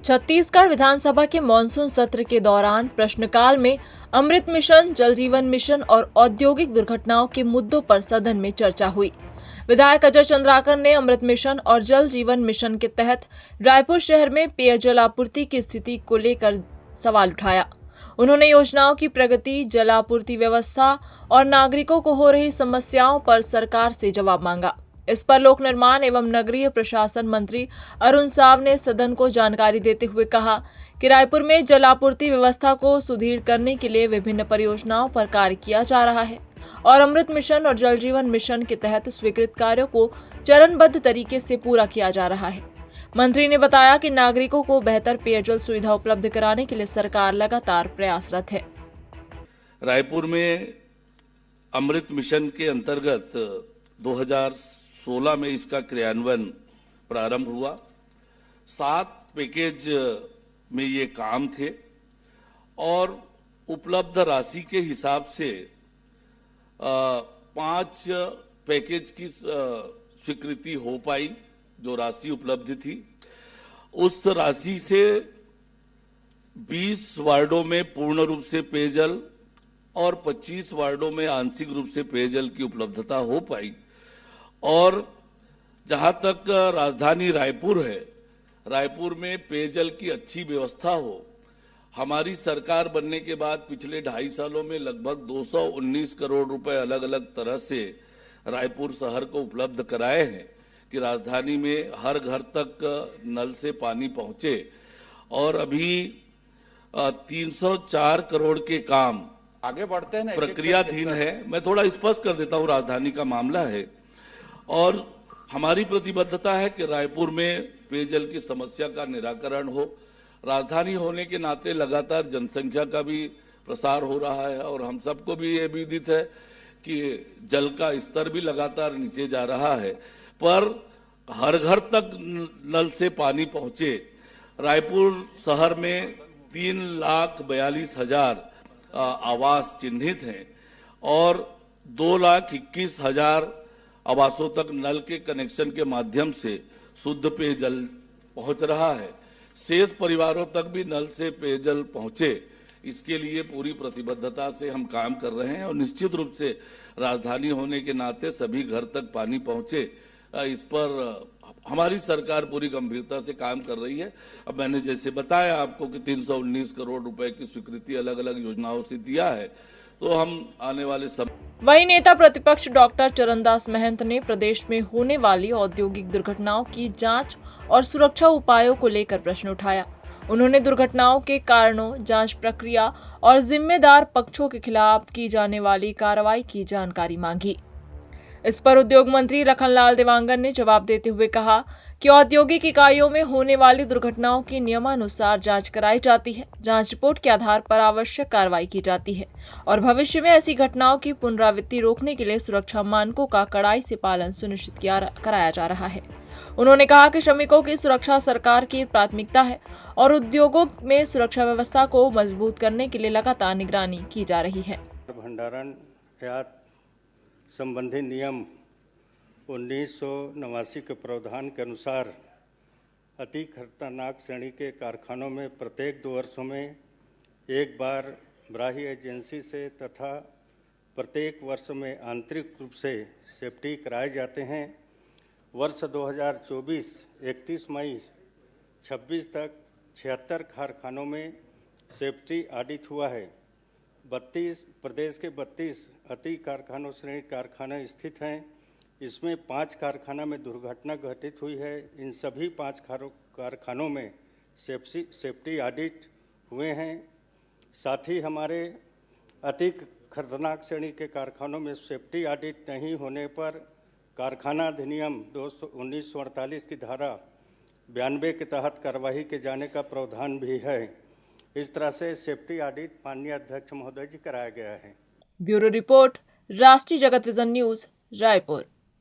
छत्तीसगढ़ विधानसभा के मानसून सत्र के दौरान प्रश्नकाल में अमृत मिशन, जल जीवन मिशन और औद्योगिक दुर्घटनाओं के मुद्दों पर सदन में चर्चा हुई। विधायक अजय चंद्राकर ने अमृत मिशन और जल जीवन मिशन के तहत रायपुर शहर में पेयजल आपूर्ति की स्थिति को लेकर सवाल उठाया। उन्होंने योजनाओं की प्रगति, जल आपूर्ति व्यवस्था और नागरिकों को हो रही समस्याओं पर सरकार से जवाब मांगा। इस पर लोक निर्माण एवं नगरीय प्रशासन मंत्री अरुण साव ने सदन को जानकारी देते हुए कहा कि रायपुर में जल आपूर्ति व्यवस्था को सुदृढ़ करने के लिए विभिन्न परियोजनाओं पर कार्य किया जा रहा है और अमृत मिशन और जल जीवन मिशन के तहत स्वीकृत कार्यों को चरणबद्ध तरीके से पूरा किया जा रहा है। मंत्री ने बताया कि नागरिकों को बेहतर पेयजल सुविधा उपलब्ध कराने के लिए सरकार लगातार प्रयासरत है। रायपुर में अमृत मिशन के अंतर्गत 2016 में इसका क्रियान्वयन प्रारंभ हुआ। 7 पैकेज में ये काम थे और उपलब्ध राशि के हिसाब से 5 पैकेज की स्वीकृति हो पाई। जो राशि उपलब्ध थी उस राशि से 20 वार्डों में पूर्ण रूप से पेयजल और 25 वार्डों में आंशिक रूप से पेयजल की उपलब्धता हो पाई। और जहां तक राजधानी रायपुर है, रायपुर में पेयजल की अच्छी व्यवस्था हो, हमारी सरकार बनने के बाद पिछले 2.5 सालों में लगभग 219 करोड़ रुपए अलग अलग तरह से रायपुर शहर को उपलब्ध कराए हैं कि राजधानी में हर घर तक नल से पानी पहुंचे। और अभी 304 करोड़ के काम आगे बढ़ते हैं, प्रक्रियाधीन है। मैं थोड़ा स्पष्ट कर देता हूं, राजधानी का मामला है और हमारी प्रतिबद्धता है कि रायपुर में पेयजल की समस्या का निराकरण हो। राजधानी होने के नाते लगातार जनसंख्या का भी प्रसार हो रहा है और हम सबको भी ये विदित है कि जल का स्तर भी लगातार नीचे जा रहा है, पर हर घर तक नल से पानी पहुंचे। रायपुर शहर में 3,42,000 आवास चिन्हित हैं और 2,21,000 आवासों तक नल के कनेक्शन के माध्यम से शुद्ध पेयजल पहुंच रहा है। शेष परिवारों तक भी नल से पेयजल पहुंचे, इसके लिए पूरी प्रतिबद्धता से हम काम कर रहे हैं और निश्चित रूप से राजधानी होने के नाते सभी घर तक पानी पहुंचे, इस पर हमारी सरकार पूरी गंभीरता से काम कर रही है। अब मैंने जैसे बताया आपको कि 319 करोड़ रुपए की स्वीकृति अलग अलग योजनाओं से दिया है, तो हम आने वाले वहीं नेता प्रतिपक्ष डॉक्टर चरणदास महंत ने प्रदेश में होने वाली औद्योगिक दुर्घटनाओं की जांच और सुरक्षा उपायों को लेकर प्रश्न उठाया। उन्होंने दुर्घटनाओं के कारणों, जांच प्रक्रिया और जिम्मेदार पक्षों के खिलाफ की जाने वाली कार्रवाई की जानकारी मांगी। इस पर उद्योग मंत्री लखनलाल देवांगन ने जवाब देते हुए कहा कि औद्योगिक इकाइयों में होने वाली दुर्घटनाओं की नियमानुसार जांच कराई जाती है। जांच रिपोर्ट के आधार पर आवश्यक कार्रवाई की जाती है और भविष्य में ऐसी घटनाओं की पुनरावृत्ति रोकने के लिए सुरक्षा मानकों का कड़ाई से पालन सुनिश्चित कराया जा रहा है। उन्होंने कहा कि श्रमिकों की सुरक्षा सरकार की प्राथमिकता है और उद्योगों में सुरक्षा व्यवस्था को मजबूत करने के लिए लगातार निगरानी की जा रही है। भंडारण संबंधी नियम 1989 के प्रावधान के अनुसार अति खतरनाक श्रेणी के कारखानों में प्रत्येक 2 वर्षों में एक बार बाह्य एजेंसी से तथा प्रत्येक वर्ष में आंतरिक रूप से सेफ्टी कराए जाते हैं। वर्ष 2024 31 मई 26 तक 76 कारखानों में सेफ्टी ऑडिट हुआ है। 32 प्रदेश के 32 अति कारखानों श्रेणी कारखाने स्थित हैं। इसमें 5 कारखाना में दुर्घटना घटित हुई है। इन सभी 5 कारखानों में सेफ्टी ऑडिट हुए हैं। साथ ही हमारे अति खतरनाक श्रेणी के कारखानों में सेफ्टी ऑडिट नहीं होने पर कारखाना अधिनियम 1948 की धारा 92 के तहत कार्रवाई के जाने का प्रावधान भी है। इस तरह से सेफ्टी ऑडिट माननीय अध्यक्ष महोदय जी कराया गया है। ब्यूरो रिपोर्ट, राष्ट्रीय जगत विजन न्यूज, रायपुर।